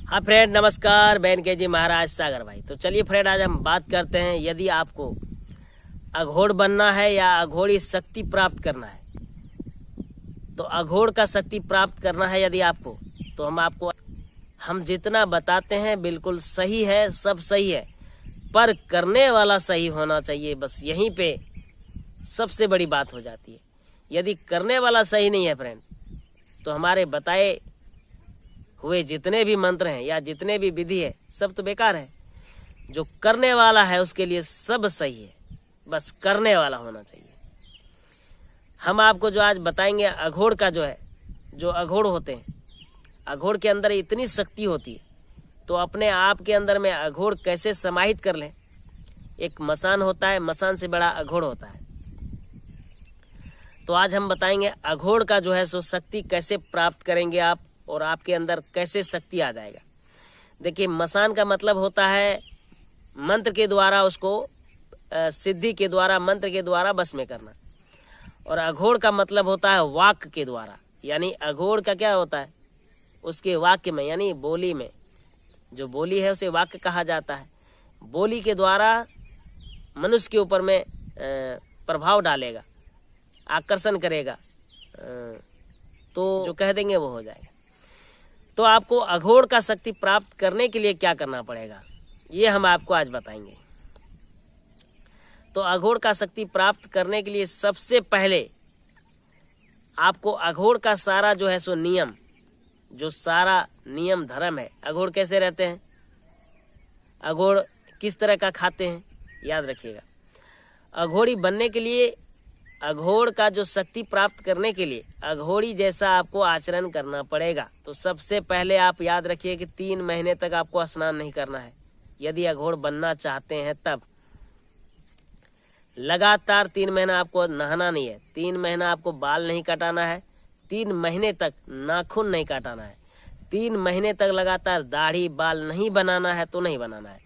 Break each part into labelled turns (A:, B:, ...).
A: हाँ फ्रेंड, नमस्कार। बैन के जी महाराज सागर भाई। तो चलिए फ्रेंड, आज हम बात करते हैं, यदि आपको अघोड़ बनना है या अघोड़ी शक्ति प्राप्त करना है, तो अघोड़ का शक्ति प्राप्त करना है यदि आपको, तो हम जितना बताते हैं बिल्कुल सही है, सब सही है, पर करने वाला सही होना चाहिए। बस यहीं पे सबसे बड़ी बात हो जाती है। यदि करने वाला सही नहीं है फ्रेंड, तो हमारे बताए हुए जितने भी मंत्र हैं या जितने भी विधि है, सब तो बेकार है। जो करने वाला है उसके लिए सब सही है, बस करने वाला होना चाहिए। हम आपको जो आज बताएंगे अघोड़ का जो है, जो अघोड़ होते हैं, अघोड़ के अंदर इतनी शक्ति होती है, तो अपने आप के अंदर में अघोड़ कैसे समाहित कर लें। एक मसान होता है, मसान से बड़ा अघोड़ होता है। तो आज हम बताएंगे अघोड़ का जो है सो शक्ति कैसे प्राप्त करेंगे आप, और आपके अंदर कैसे शक्ति आ जाएगा। देखिए, मसान का मतलब होता है मंत्र के द्वारा, उसको सिद्धि के द्वारा, मंत्र के द्वारा बस में करना। और अघोड़ का मतलब होता है वाक के द्वारा, यानी अघोड़ का क्या होता है, उसके वाक्य में, यानी बोली में, जो बोली है उसे वाक्य कहा जाता है। बोली के द्वारा मनुष्य के ऊपर में प्रभाव डालेगा, आकर्षण करेगा, तो जो कह देंगे वो हो जाएगा। तो आपको अघोड़ का शक्ति प्राप्त करने के लिए क्या करना पड़ेगा, ये हम आपको आज बताएंगे। तो अघोड़ का शक्ति प्राप्त करने के लिए सबसे पहले आपको अघोड़ का सारा जो है सो नियम, जो सारा नियम धर्म है, अघोड़ कैसे रहते हैं, अघोड़ किस तरह का खाते हैं, याद रखिएगा। अघोड़ी बनने के लिए, अघोड़ का जो शक्ति प्राप्त करने के लिए अघोड़ी जैसा आपको आचरण करना पड़ेगा। तो सबसे पहले आप याद रखिए कि 3 महीने तक आपको स्नान नहीं करना है, यदि अघोड़ बनना चाहते हैं तब। लगातार 3 महीना आपको नहाना नहीं है, 3 महीना आपको बाल नहीं कटाना है, 3 महीने तक नाखून नहीं काटाना है, 3 महीने तक लगातार दाढ़ी बाल नहीं बनाना है तो नहीं बनाना है,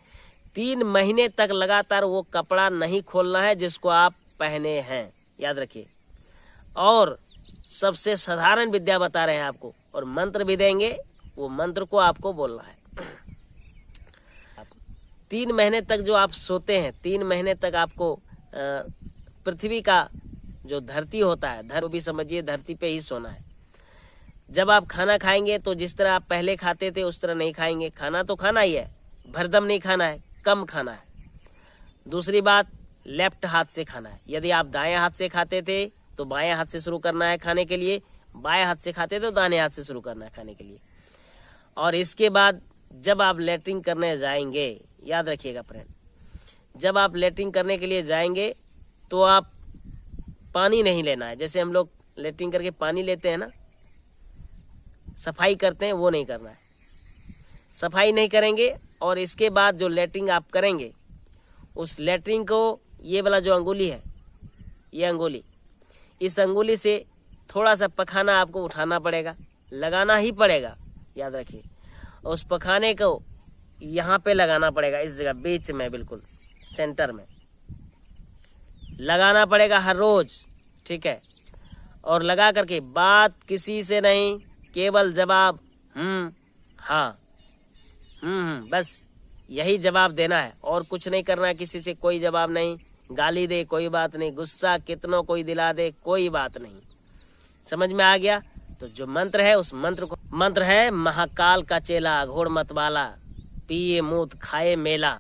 A: 3 महीने तक लगातार वो कपड़ा नहीं खोलना है जिसको आप पहने हैं, याद रखिए। और सबसे साधारण विद्या बता रहे हैं आपको, और मंत्र भी देंगे, वो मंत्र को आपको बोलना है। 3 महीने तक जो आप सोते हैं, 3 महीने तक आपको पृथ्वी का जो धरती होता है, धरती भी समझिए, धरती पे ही सोना है। जब आप खाना खाएंगे तो जिस तरह आप पहले खाते थे उस तरह नहीं खाएंगे। खाना तो खाना ही है, भरदम नहीं खाना है, कम खाना है। दूसरी बात, लेफ्ट हाथ से खाना है। यदि आप दाएं हाथ से खाते थे तो बाएं हाथ से शुरू करना है खाने के लिए, बाएं हाथ से खाते थे तो दाहिने हाथ से शुरू करना है खाने के लिए। और इसके बाद जब आप लेटरिन करने जाएंगे, याद रखिएगा फ्रेंड, जब आप लेटरिन करने के लिए जाएंगे तो आप पानी नहीं लेना है। जैसे हम लोग लेटरिन करके पानी लेते हैं ना, सफाई करते हैं, वो नहीं करना है। सफाई नहीं करेंगे, और इसके बाद जो लेटरिन आप करेंगे, उस लेटरिन को, ये वाला जो अंगुली है, ये अंगुली, इस अंगुली से थोड़ा सा पखाना आपको उठाना पड़ेगा, लगाना ही पड़ेगा, याद रखिए। उस पखाने को यहाँ पे लगाना पड़ेगा, इस जगह बीच में, बिल्कुल सेंटर में लगाना पड़ेगा हर रोज, ठीक है। और लगा करके बात किसी से नहीं, केवल जवाब हाँ, बस यही जवाब देना है, और कुछ नहीं करना है। किसी से कोई जवाब नहीं, गाली दे कोई बात नहीं, गुस्सा कितनों कोई दिला दे कोई बात नहीं। समझ में आ गया? तो जो मंत्र है, उस मंत्र को, मंत्र है महाकाल का चेला, अघोड़ मतवाला, पिए मूत खाए मेला,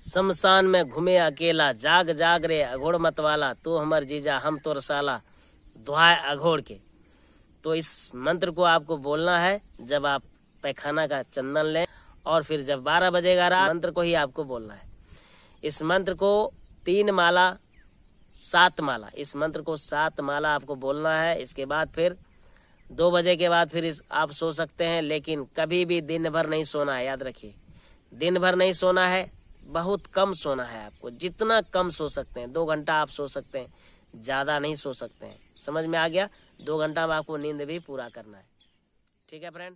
A: शमशान में घूमे अकेला, जाग जाग रे अघोड़ मतवाला, तू हमर जीजा हम तोर साला, दुहाए अघोड़ के। तो इस मंत्र को आपको बोलना है जब आप पैखाना का चंदन लें, और फिर जब 12 बजेगा रात, मंत्र को ही आपको बोलना है। इस मंत्र को 3 माला 7 माला, इस मंत्र को 7 माला आपको बोलना है। इसके बाद फिर 2 बजे के बाद फिर आप सो सकते हैं, लेकिन कभी भी दिन भर नहीं सोना है, याद रखिए। दिन भर नहीं सोना है, बहुत कम सोना है आपको, जितना कम सो सकते हैं। 2 घंटा आप सो सकते हैं, ज़्यादा नहीं सो सकते हैं। समझ में आ गया? 2 घंटा में आपको नींद भी पूरा करना है, ठीक है फ्रेंड।